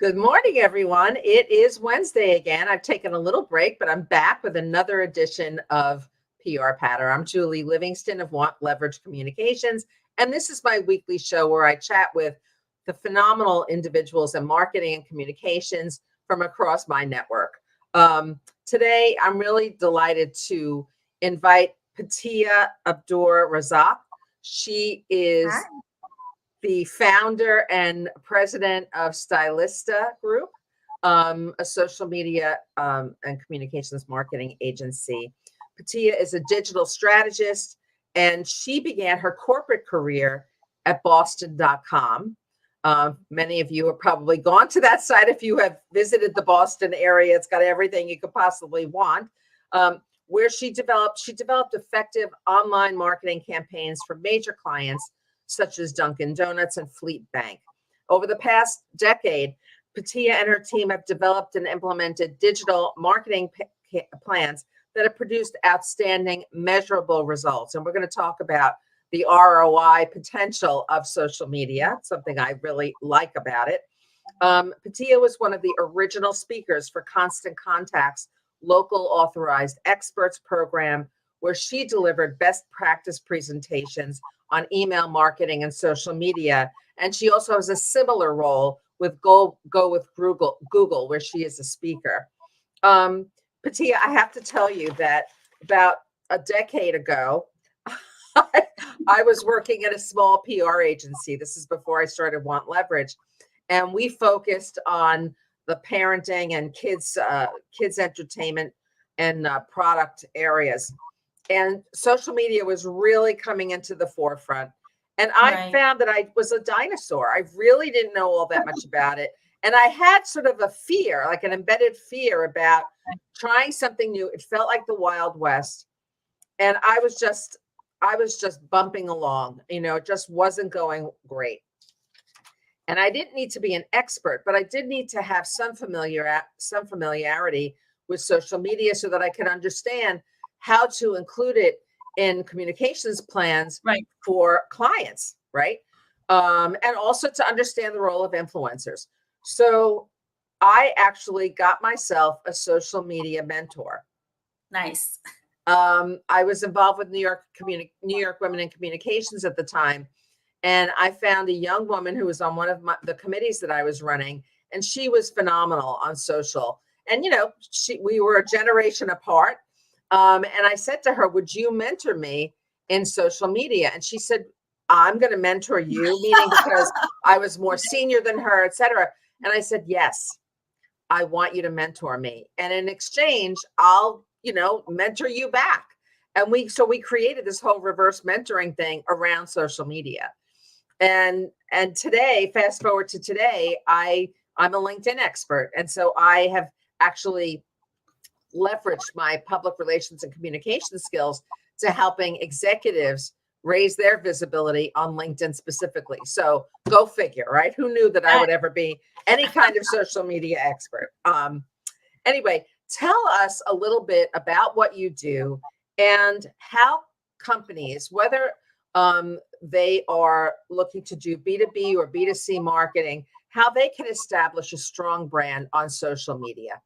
Good morning, everyone. It is Wednesday again. I've taken a little break, but I'm back with another edition of PR Patter. I'm Julie Livingston of Want Leverage Communications, and this is my weekly show where I chat with the phenomenal individuals in marketing and communications from across my network. Today, I'm really delighted to invite Patia Abdur Razak. She is Hi. the founder and president of Stylista Group, a social media and communications marketing agency. Patia is a digital strategist, and she began her corporate career at Boston.com. Many of you have probably gone to that site if you have visited the Boston area. It's got everything you could possibly want. Where she developed effective online marketing campaigns for major clients such as Dunkin' Donuts and Fleet Bank. Over the past decade, Patia and her team have developed and implemented digital marketing plans that have produced outstanding, measurable results. And we're going to talk about the ROI potential of social media, something I really like about it. Patia was one of the original speakers for Constant Contact's local authorized experts program, where she delivered best practice presentations on email marketing and social media. And she also has a similar role with Go with Google, where she is a speaker. Patia, I have to tell you that about a decade ago, I was working at a small PR agency. This is before I started Want Leverage. And we focused on the parenting and kids entertainment and product areas. And social media was really coming into the forefront. And I found that I was a dinosaur. I really didn't know all that much about it. And I had sort of a fear, like an embedded fear about trying something new. It felt like the Wild West. And I was just bumping along, it just wasn't going great. And I didn't need to be an expert, but I did need to have some familiarity with social media so that I could understand how to include it in communications plans for clients, right? And also to understand the role of influencers. So I actually got myself a social media mentor. Nice. I was involved with New York Women in Communications at the time. And I found a young woman who was on one of the committees that I was running, and she was phenomenal on social. And, we were a generation apart. And I said to her, would you mentor me in social media? And she said, I'm going to mentor you, meaning because I was more senior than her, et cetera. And I said, yes, I want you to mentor me. And in exchange, I'll, mentor you back. And we created this whole reverse mentoring thing around social media. And today, fast forward to today, I'm a LinkedIn expert. And so I have actually leveraged my public relations and communication skills to helping executives raise their visibility on LinkedIn specifically. So go figure, right? Who knew that I would ever be any kind of social media expert? Anyway, tell us a little bit about what you do and how companies, whether they are looking to do B2B or B2C marketing, how they can establish a strong brand on social media.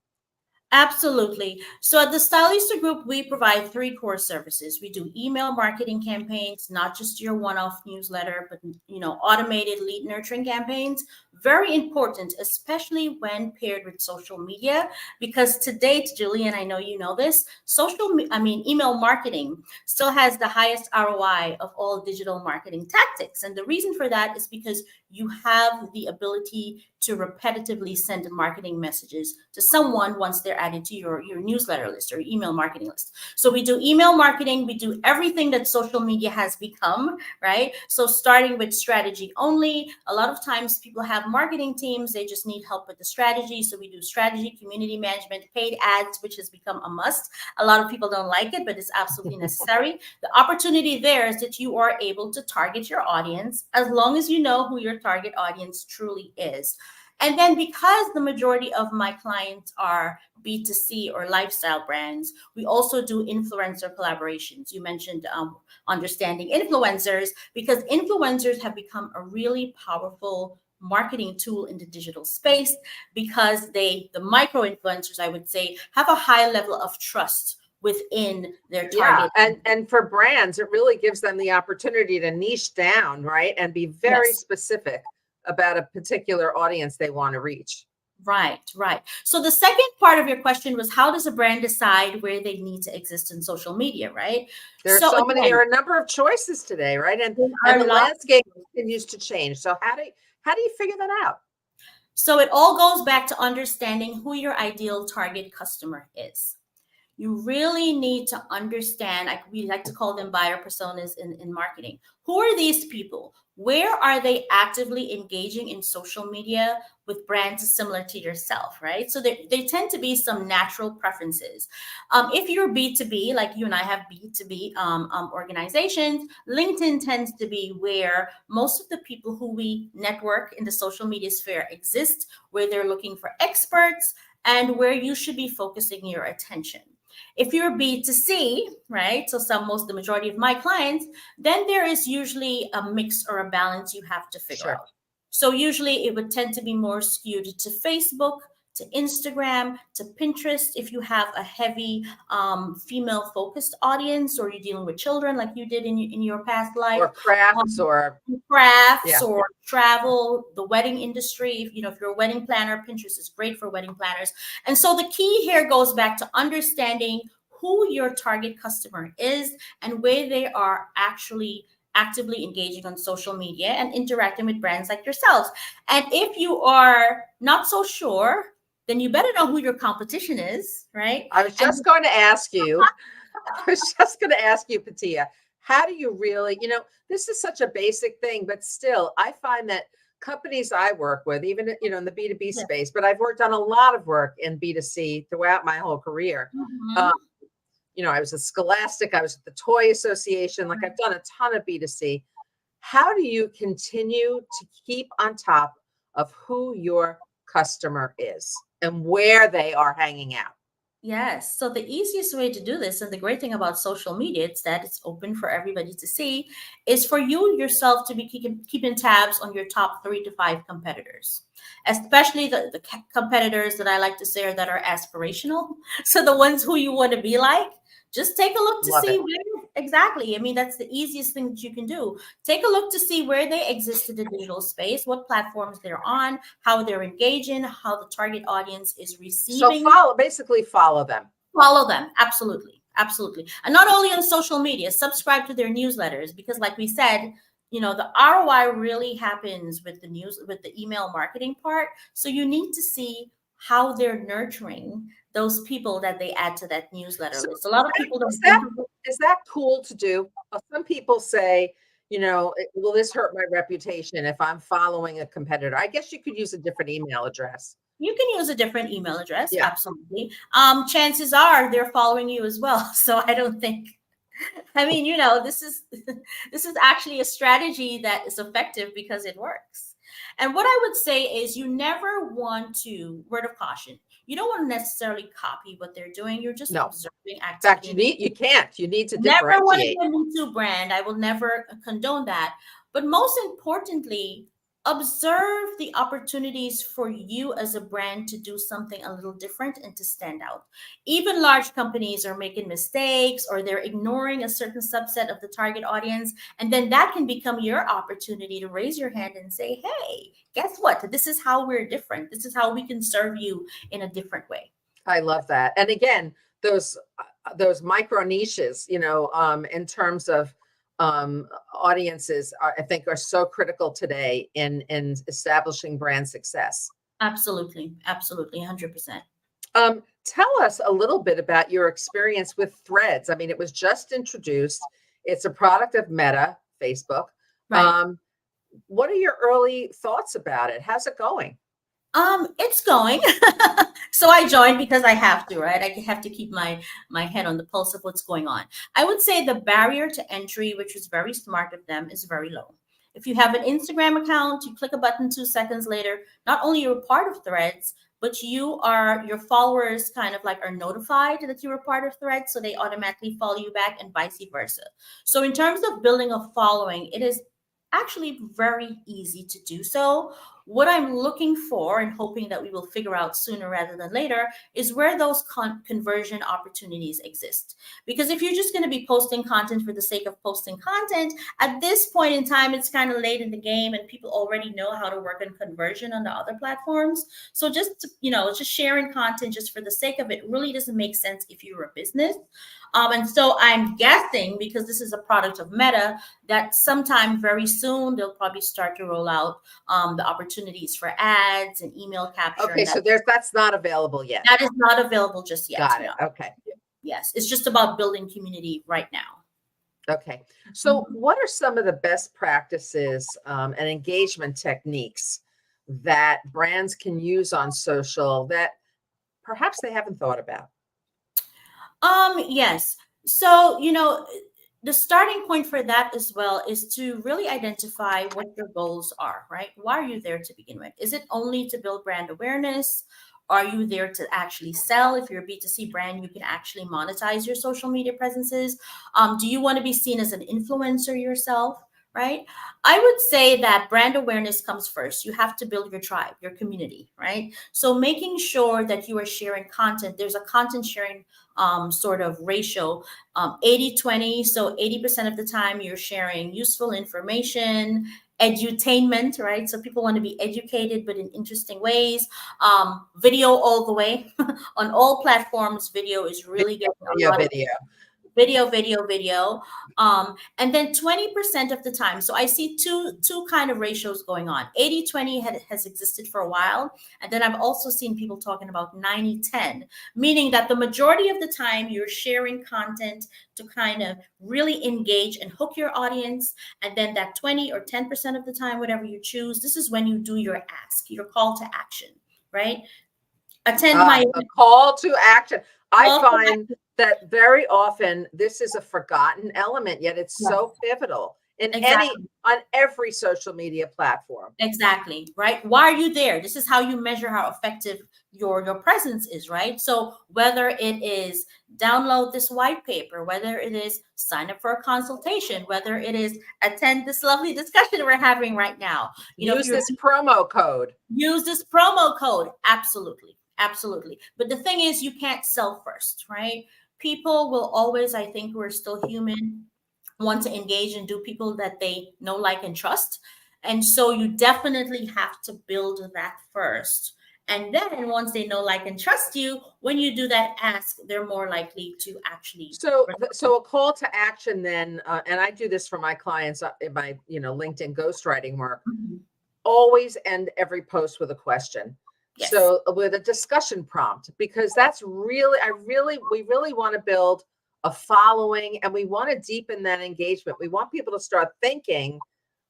Absolutely. So at the Stylista Group, we provide three core services. We do email marketing campaigns, not just your one-off newsletter, but automated lead nurturing campaigns. Very important, especially when paired with social media, because to date, Julie, and I know you know this, email marketing still has the highest ROI of all digital marketing tactics. And the reason for that is because you have the ability to repetitively send marketing messages to someone once they're added to your newsletter list or email marketing list. So we do email marketing. We do everything that social media has become, right? So starting with strategy only. A lot of times people have marketing teams. They just need help with the strategy. So we do strategy, community management, paid ads, which has become a must. A lot of people don't like it, but it's absolutely necessary. The opportunity there is that you are able to target your audience as long as you know who your target audience truly is. And then because the majority of my clients are B2C or lifestyle brands, we also do influencer collaborations. You mentioned understanding influencers, because influencers have become a really powerful marketing tool in the digital space because the micro influencers, I would say, have a high level of trust within their Yeah, target. and for brands, it really gives them the opportunity to niche down, right? And be very Yes. specific about a particular audience they want to reach. Right, right. So the second part of your question was, how does a brand decide where they need to exist in social media, right? There are So so many, again, there are a number of choices today, right? And there and are the lots. landscape continues to change. So how do you figure that out? So it all goes back to understanding who your ideal target customer is. You really need to understand, like we like to call them buyer personas in marketing. Who are these people? Where are they actively engaging in social media with brands similar to yourself, right? So they tend to be some natural preferences. If you're B2B, like you and I have B2B organizations, LinkedIn tends to be where most of the people who we network in the social media sphere exist, where they're looking for experts and where you should be focusing your attention. If you're B2C, right? So the majority of my clients, then there is usually a mix or a balance you have to figure Sure. out. So usually it would tend to be more skewed to Facebook, to Instagram, to Pinterest. If you have a heavy female focused audience, or you're dealing with children like you did in your past life, Or crafts um, or crafts yeah. or travel, the wedding industry. If you're a wedding planner, Pinterest is great for wedding planners. And so the key here goes back to understanding who your target customer is and where they are actually actively engaging on social media and interacting with brands like yourselves. And if you are not so sure, then you better know who your competition is, right? I was And just going to ask you, Patia, how do you really, this is such a basic thing, but still, I find that companies I work with, even, in the B2B yeah. space, but I've worked on a lot of work in B2C throughout my whole career. Mhm. I was at Scholastic, I was at the Toy Association, like I've done a ton of B2C. How do you continue to keep on top of who your customer is and where they are hanging out? Yes. So the easiest way to do this, and the great thing about social media, it's that it's open for everybody to see, is for you yourself to be keeping tabs on your top 3 to 5 competitors, especially the competitors that I like to say are that are aspirational. So the ones who you want to be like, just take a look to Love see it. where exactly. I mean, that's the easiest thing that you can do. Take a look to see where they exist in the digital space, what platforms they're on, how they're engaging, how the target audience is So receiving. basically follow them. Follow them. Absolutely. Absolutely. And not only on social media, subscribe to their newsletters because, like we said, the ROI really happens with the email marketing part. So you need to see how they're nurturing those people that they add to that newsletter So list. A lot of people is don't that think of it. is that cool to do? Some people say, will this hurt my reputation if I'm following a competitor? I guess you could use a different email address. You can use a different email address. Yeah. Absolutely. Chances are they're following you as well. So I don't think. I mean, this is this is actually a strategy that is effective because it works. And what I would say is you never want to, word of caution, you don't want to necessarily copy what they're doing. You're just No. observing In fact, activity. you need to Never want to differentiate. be a Me Too brand. I will never condone that. But most importantly, observe the opportunities for you as a brand to do something a little different and to stand out. Even large companies are making mistakes or they're ignoring a certain subset of the target audience. And then that can become your opportunity to raise your hand and say, hey, guess what? This is how we're different. This is how we can serve you in a different way. I love that. And again, those micro niches, in terms of audiences, I think are so critical today in establishing brand success. Absolutely. Absolutely. 100%. Tell us a little bit about your experience with Threads. I mean, it was just introduced. It's a product of Meta, Facebook. Right. What are your early thoughts about it? How's it going? It's going. So I joined because I have to, right? I have to keep my head on the pulse of what's going on. I would say the barrier to entry, which is very smart of them, is very low. If you have an Instagram account, you click a button 2 seconds later, not only you're part of Threads, but your followers kind of like are notified that you were part of Threads, so they automatically follow you back and vice versa. So in terms of building a following, it is actually very easy to do so. what I'm looking for and hoping that we will figure out sooner rather than later is where those conversion opportunities exist. Because if you're just going to be posting content for the sake of posting content, at this point in time, it's kind of late in the game and people already know how to work on conversion on the other platforms. So just, just sharing content just for the sake of it really doesn't make sense if you're a business. And so I'm guessing, because this is a product of Meta, that sometime very soon they'll probably start to roll out the opportunities for ads and email capture. Okay, so that's not available yet. That is not available just yet. Got it. No. Okay. Yes, it's just about building community right now. Okay. So what are some of the best practices and engagement techniques that brands can use on social that perhaps they haven't thought about? Yes. So, the starting point for that as well is to really identify what your goals are, right? Why are you there to begin with? Is it only to build brand awareness? Are you there to actually sell? If you're a B2C brand, you can actually monetize your social media presences. Do you want to be seen as an influencer yourself? Right? I would say that brand awareness comes first. You have to build your tribe, your community, right? So making sure that you are sharing content, there's a content sharing sort of ratio, 80-20. So 80% of the time you're sharing useful information, edutainment, right? So people want to be educated, but in interesting ways. Video all the way on all platforms. Video is really getting a lot of video. And then 20% of the time, so I see two kind of ratios going on. 80-20 has existed for a while. And then I've also seen people talking about 90-10, meaning that the majority of the time you're sharing content to kind of really engage and hook your audience. And then that 20 or 10% of the time, whatever you choose, this is when you do your ask, your call to action, right? Attend my call to action. I find that very often this is a forgotten element, yet it's so pivotal in on every social media platform. Exactly, right? Why are you there? This is how you measure how effective your presence is, right? So whether it is download this white paper, whether it is sign up for a consultation, whether it is attend this lovely discussion we're having right now, use this promo code. Use this promo code. Absolutely. But the thing is, you can't sell first, right? People will always, I think we're still human, want to engage and do people that they know, like, and trust. And so you definitely have to build that first. And then once they know, like, and trust you, when you do that ask, they're more likely to actually. So a call to action then, and I do this for my clients in my, LinkedIn ghostwriting work, always end every post with a question. Yes. So with a discussion prompt, because that's really, we really want to build a following and we want to deepen that engagement. We want people to start thinking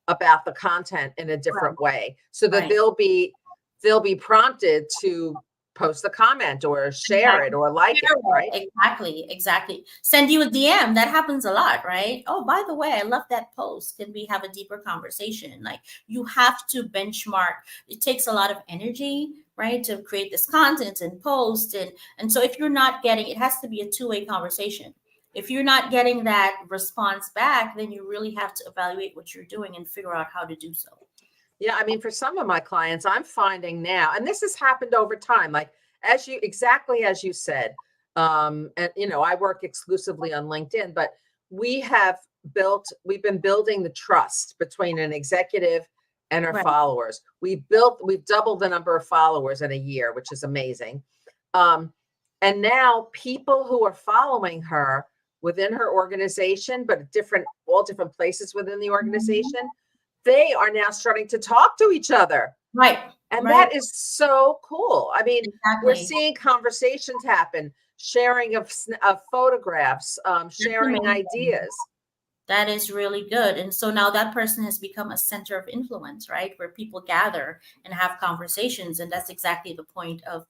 about the content in a different way so that they'll be prompted to post a comment or share it or like it, right? Exactly. Send you a DM. That happens a lot, right? Oh, by the way, I love that post. Can we have a deeper conversation? Like, you have to benchmark. It takes a lot of energy, right, to create this content and post. And so if you're not getting, it has to be a two-way conversation. If you're not getting that response back, then you really have to evaluate what you're doing and figure out how to do so. Yeah, I mean, for some of my clients, I'm finding now, and this has happened over time, like exactly as you said, and I work exclusively on LinkedIn, but we've been building the trust between an executive and our followers. We've doubled the number of followers in a year, which is amazing. And now people who are following her within her organization, but all different places within the organization, they are now starting to talk to each other. Right. And that is so cool. I mean, we're seeing conversations happen, sharing of photographs, sharing ideas. That is really good. And so now that person has become a center of influence, right? Where people gather and have conversations. And that's exactly the point of,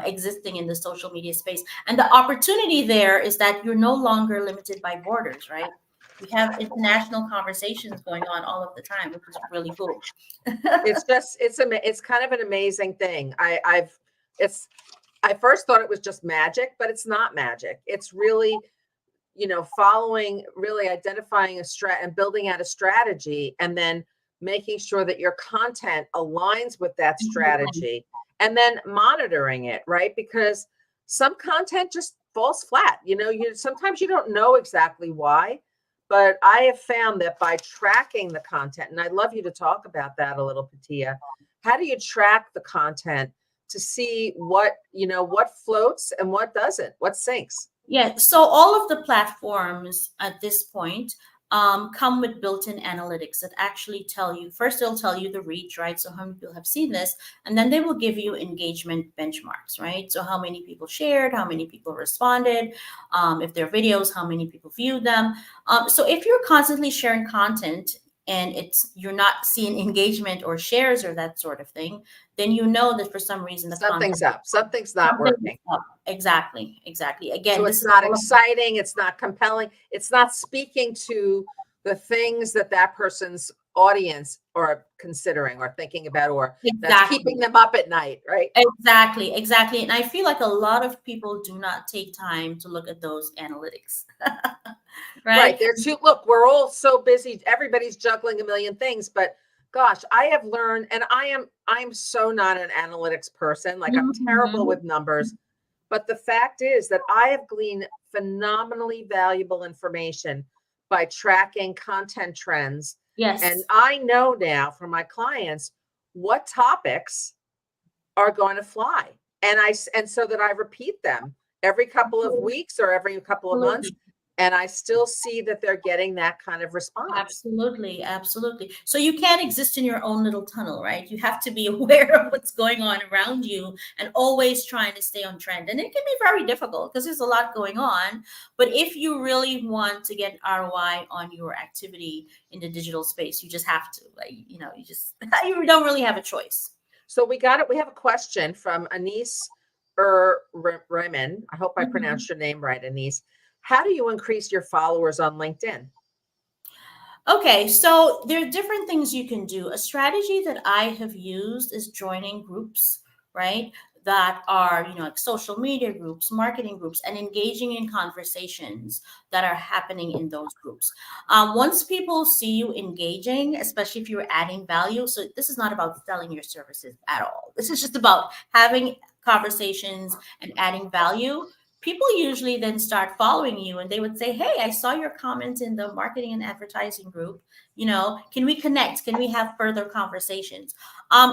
existing in the social media space. And the opportunity there is that you're no longer limited by borders, right? We have international conversations going on all of the time, which is really cool. It's kind of an amazing thing. I first thought it was just magic, but it's not magic. It's really, following, really identifying and building out a strategy, and then making sure that your content aligns with that strategy, and then monitoring it, right? Because some content just falls flat. Sometimes you don't know exactly why, but I have found that by tracking the content, and I'd love you to talk about that a little, Patia. How do you track the content to see what floats and what doesn't, what sinks? Yeah, so all of the platforms at this point come with built-in analytics that actually tell you, first they'll tell you the reach, right? So how many people have seen this, and then they will give you engagement benchmarks, right? So how many people shared, how many people responded, if they're videos, how many people viewed them. So if you're constantly sharing content and you're not seeing engagement or shares or that sort of thing, then you know that for some reason the Something's content, up. Something's not working. Exactly. Again, So this it's is not all exciting. It's not compelling. It's not speaking to the things that person's audience are considering or thinking about, or that's exactly. keeping them up at night, right? Exactly. And I feel like a lot of people do not take time to look at those analytics. Right. Right? Look, we're all so busy. Everybody's juggling a million things, but gosh, I have learned, and I'm so not an analytics person. Like, I'm terrible Mhm. with numbers, but the fact is that I have gleaned phenomenally valuable information by tracking content trends. Yes. And I know now from my clients what topics are going to fly. And so that I repeat them every couple of weeks or every couple of months. Absolutely. And I still see that they're getting that kind of response. Absolutely. So you can't exist in your own little tunnel, right? You have to be aware of what's going on around you and always trying to stay on trend. And it can be very difficult because there's a lot going on. But if you really want to get ROI on your activity in the digital space, you just have to, you don't really have a choice. So we have a question from Anise Raymond. I hope I pronounced your name right, Anise. How do you increase your followers on LinkedIn? Okay, so there are different things you can do. A strategy that I have used is joining groups, right? That are, like social media groups, marketing groups, and engaging in conversations that are happening in those groups. Once people see you engaging, especially if you're adding value, so this is not about selling your services at all. This is just about having conversations and adding value. People usually then start following you and they would say, hey, I saw your comment in the marketing and advertising group. Can we connect? Can we have further conversations?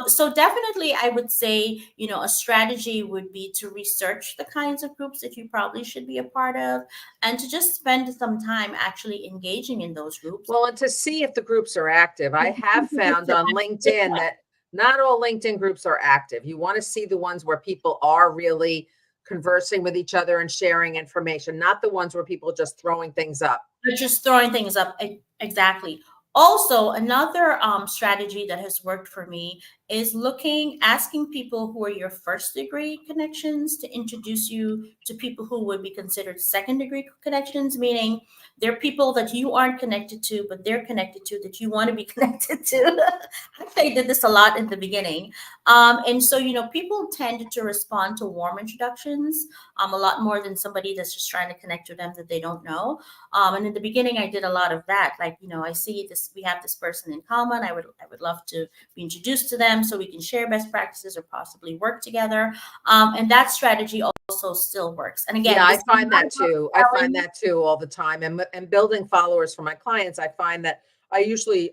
So definitely I would say, a strategy would be to research the kinds of groups that you probably should be a part of and to just spend some time actually engaging in those groups. Well, and to see if the groups are active. I have found on LinkedIn that not all LinkedIn groups are active. You want to see the ones where people are really conversing with each other and sharing information, not the ones where people are just throwing things up. They're just throwing things up. Exactly. Also, another strategy that has worked for me is asking people who are your first degree connections to introduce you to people who would be considered second degree connections, meaning they're people that you aren't connected to, but they're connected to that you want to be connected to. I did this a lot in the beginning. And so, people tend to respond to warm introductions a lot more than somebody that's just trying to connect with them that they don't know. And in the beginning, I did a lot of that. Like, I see this, we have this person in common. I would love to be introduced to them so we can share best practices or possibly work together. And that strategy also still works. And again, yeah, I find that too. I find that too all the time. And building followers for my clients, I find that I usually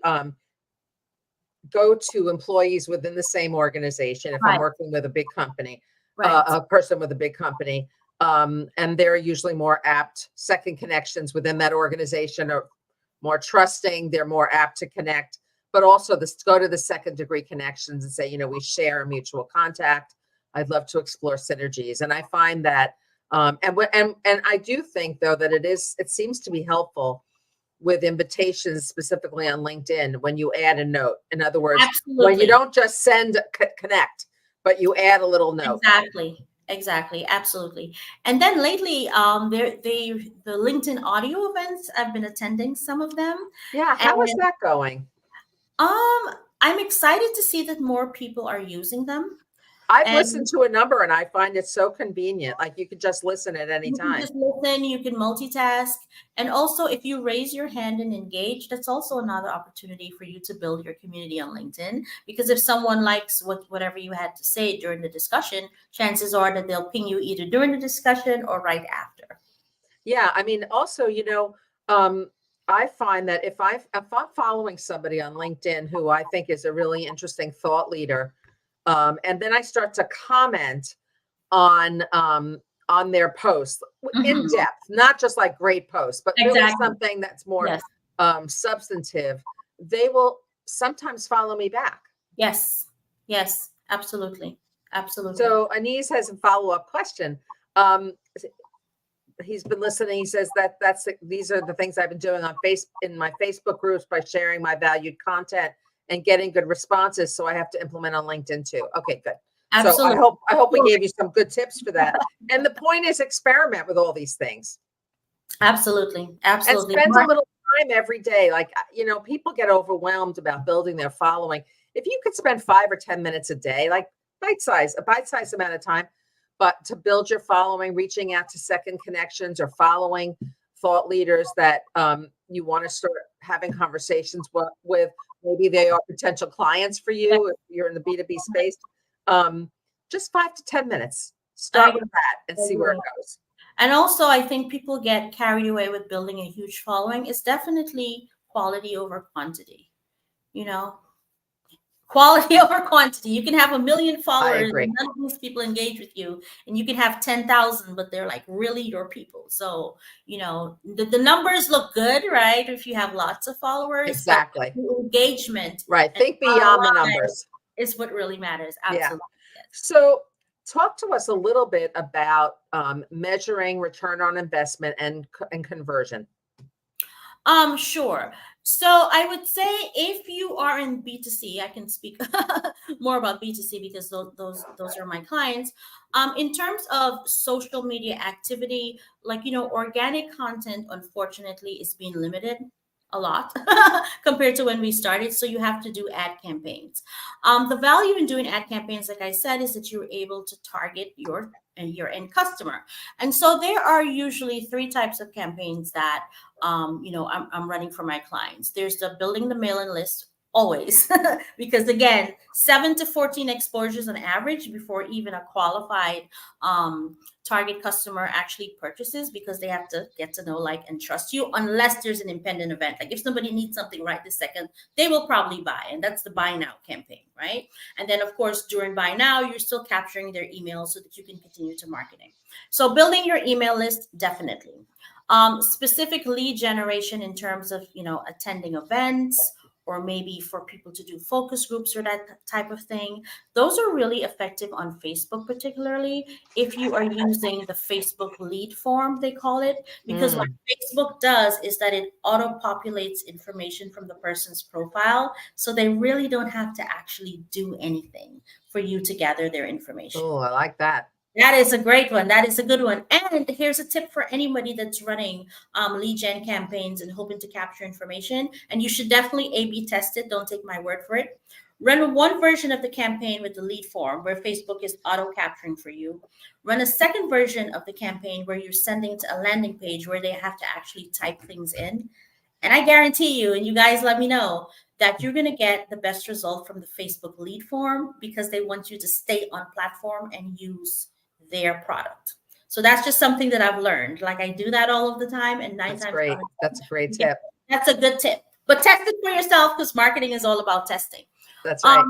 go to employees within the same organization if I'm working with a big company, a person with a big company. And they're usually more apt. Second connections within that organization are more trusting. They're more apt to connect, but also go to the second degree connections and say, we share a mutual contact. I'd love to explore synergies. And I find that, and I do think though that it seems to be helpful with invitations, specifically on LinkedIn, when you add a note. In other words, when you don't just send connect, but you add a little note. Exactly. Absolutely. And then lately, the LinkedIn audio events, I've been attending some of them. Yeah. How is that going? I'm excited to see that more people are using them. I've And listened to a number and I find it so convenient. Like you could just listen at any you can time. just listen, you can multitask. And also, if you raise your hand and engage, that's also another opportunity for you to build your community on LinkedIn. Because if someone likes whatever you had to say during the discussion, chances are that they'll ping you either during the discussion or right after. Yeah, I mean, also, I find that if I'm following somebody on LinkedIn who I think is a really interesting thought leader, and then I start to comment on their posts in Mhm. depth, not just like great posts, but really Exactly. something that's more Yes. substantive, they will sometimes follow me back. Yes. Yes. Absolutely. Absolutely. So Anise has a follow-up question. Um, he's been listening. He says that these are the things I've been doing in my Facebook groups by sharing my valued content and getting good responses. So I have to implement on LinkedIn too. Okay, good. So Absolutely. I hope we gave you some good tips for that. And the point is experiment with all these things Absolutely. and Absolutely. spend a little time every day. Like, people get overwhelmed about building their following. If you could spend 5 or 10 minutes a day, like a bite-sized amount of time, but to build your following, reaching out to second connections or following thought leaders that you want to start having conversations with, maybe they are potential clients for you if you're in the B2B space. Just 5 to 10 minutes. Start with that and see where it goes. And also, I think people get carried away with building a huge following. It's definitely quality over quantity, you know, quality over quantity. You can have 1 million followers agree. and none of these people engage with you, and you can have 10,000, but they're like really your people. So, the numbers look good, right? If you have lots of followers, Exactly. but the engagement Right. Think beyond the numbers. is what really matters. Yeah. Absolutely. Yes. So talk to us a little bit about measuring return on investment and conversion. Sure. So I would say if you are in B2C, I can speak more about B2C because those are my clients. In terms of social media activity, like organic content, unfortunately, is being limited a lot compared to when we started. So you have to do ad campaigns. The value in doing ad campaigns, like I said, is that you're able to target your end customer. And so there are usually 3 types of campaigns that I'm running for my clients. There's the building the mailing list always, because again, 7 to 14 exposures on average before even a qualified target customer actually purchases, because they have to get to know, like, and trust you, unless there's an impending event. Like if somebody needs something right this second, they will probably buy. And that's the buy now campaign, right? And then of course, during buy now, you're still capturing their emails so that you can continue to marketing. So building your email list, definitely. Specific lead generation in terms of, attending events, or maybe for people to do focus groups or that type of thing. Those are really effective on Facebook, particularly if you are using the Facebook lead form, they call it, because what Facebook does is that it auto-populates information from the person's profile. So they really don't have to actually do anything for you to gather their information. Oh, I like that. That is a great one. That is a good one. And here's a tip for anybody that's running lead gen campaigns and hoping to capture information. And you should definitely A/B test it. Don't take my word for it. Run one version of the campaign with the lead form where Facebook is auto capturing for you. Run a second version of the campaign where you're sending to a landing page where they have to actually type things in. And I guarantee you, and you guys let me know, that you're going to get the best result from the Facebook lead form, because they want you to stay on platform and use their product. So that's just something that I've learned. Like I do that all of the time, and 9 That's times great. out of 10, That's a great tip. that's a good tip. But test it for yourself, because marketing is all about testing. That's right.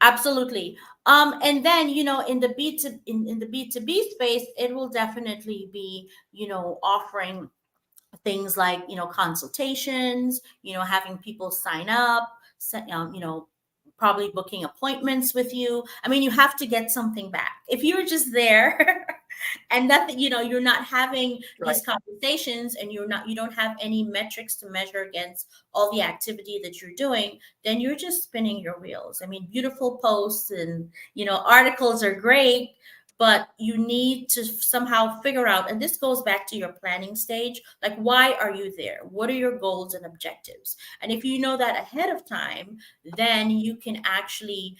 Absolutely. And then, in the in the B2B space, it will definitely be, offering things like, consultations, having people sign up, probably booking appointments with you. I mean, you have to get something back. If you're just there and nothing, you're not having Right. these conversations, and you don't have any metrics to measure against all the activity that you're doing, then you're just spinning your wheels. I mean, beautiful posts and, articles are great, but you need to somehow figure out, and this goes back to your planning stage, like, why are you there? What are your goals and objectives? And if you know that ahead of time, then you can actually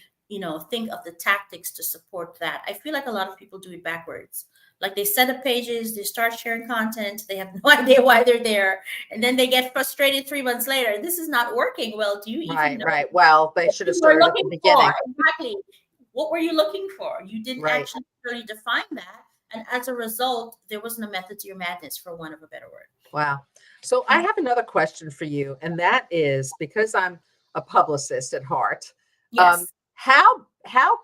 think of the tactics to support that. I feel like a lot of people do it backwards. Like they set up pages, they start sharing content, they have no idea why they're there, and then they get frustrated 3 months later. This is not working. Well, do you even know Right. Well, they what should have you were started at the looking beginning. for? Exactly. What were you looking for? You didn't Right. actually really define that. And as a result, there wasn't a method to your madness, for want of a better word. Wow. So I have another question for you, and that is because I'm a publicist at heart. Yes. How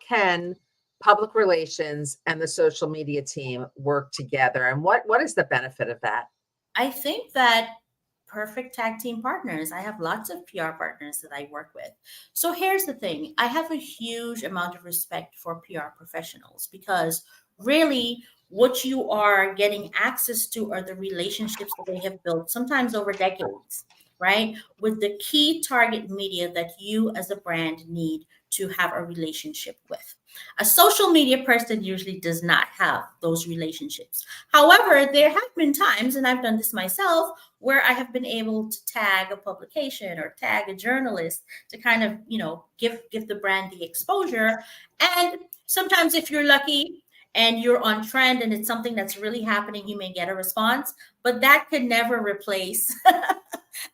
can public relations and the social media team work together, and what is the benefit of that? I think that perfect tag team partners. I have lots of PR partners that I work with. So here's the thing, I have a huge amount of respect for PR professionals because really what you are getting access to are the relationships that they have built, sometimes over decades, right? With the key target media that you as a brand need to have a relationship with. A social media person usually does not have those relationships. However, there have been times, and I've done this myself, where I have been able to tag a publication or tag a journalist to kind of, give the brand the exposure. And sometimes if you're lucky and you're on trend and it's something that's really happening, you may get a response, but that could never replace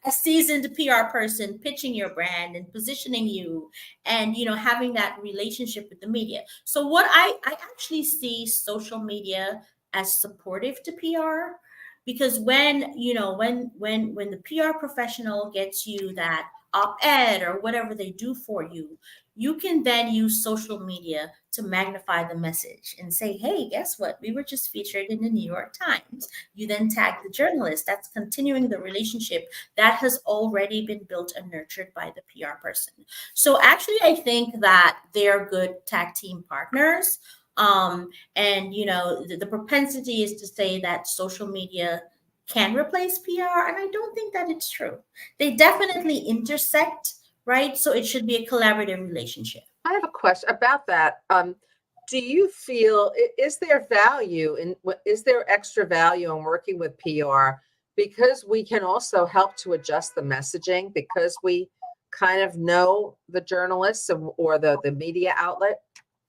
a seasoned PR person pitching your brand and positioning you and having that relationship with the media. So what I actually see social media as supportive to PR, because when the PR professional gets you that op-ed or whatever they do for you, you can then use social media to magnify the message and say, hey, guess what, we were just featured in the New York Times. You then tag the journalist. That's continuing the relationship that has already been built and nurtured by the PR person. So actually I think that they're good tag team partners. And the propensity is to say that social media can replace PR, and I don't think that it's true. They definitely intersect, right? So it should be a collaborative relationship. I have a question about that. Do you feel is there is there extra value in working with PR because we can also help to adjust the messaging because we kind of know the journalists or the media outlet?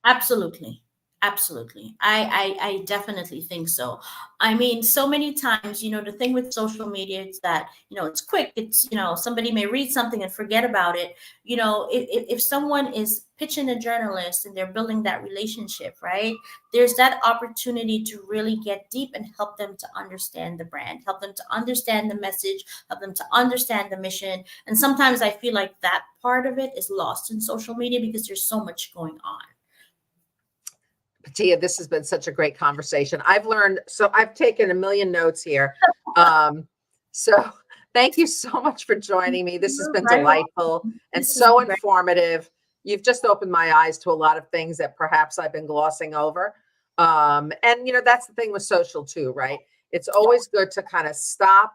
Absolutely. Absolutely. I definitely think so. I mean, so many times, the thing with social media is that, it's quick. It's, somebody may read something and forget about it. If someone is pitching a journalist and they're building that relationship, right? There's that opportunity to really get deep and help them to understand the brand, help them to understand the message, help them to understand the mission. And sometimes I feel like that part of it is lost in social media because there's so much going on. Patia, this has been such a great conversation. I've learned, so I've taken a million notes here. So thank you so much for joining me. This has been delightful and so informative. You've just opened my eyes to a lot of things that perhaps I've been glossing over. And that's the thing with social too, right? It's always good to kind of stop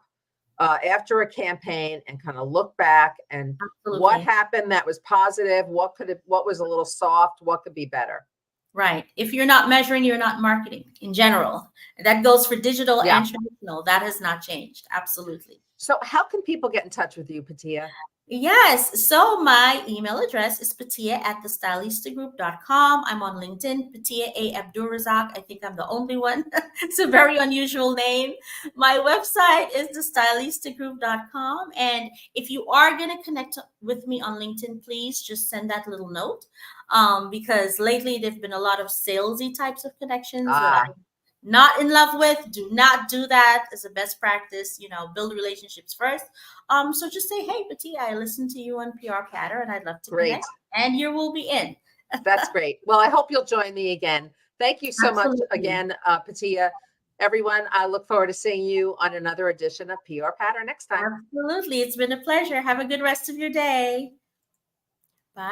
after a campaign and kind of look back and what happened that was positive, what was a little soft, what could be better. Right. If you're not measuring, you're not marketing in general. That goes for digital and traditional. That has not changed. Absolutely. So how can people get in touch with you, Patia? Yes. So my email address is patia@thestylistagroup.com. I'm on LinkedIn, Patia A. Abdurrazak. I think I'm the only one. It's a very unusual name. My website is thestylistagroup.com. And if you are going to connect with me on LinkedIn, please just send that little note. Because lately there've been a lot of salesy types of connections that I'm not in love with. Do not do that as a best practice. Build relationships first. So just say, hey, Patia, I listened to you on PR Patter and I'd love to connect. And you will be in. That's great. Well, I hope you'll join me again. Thank you so much again, Patia. Everyone, I look forward to seeing you on another edition of PR Patter next time. Absolutely. It's been a pleasure. Have a good rest of your day.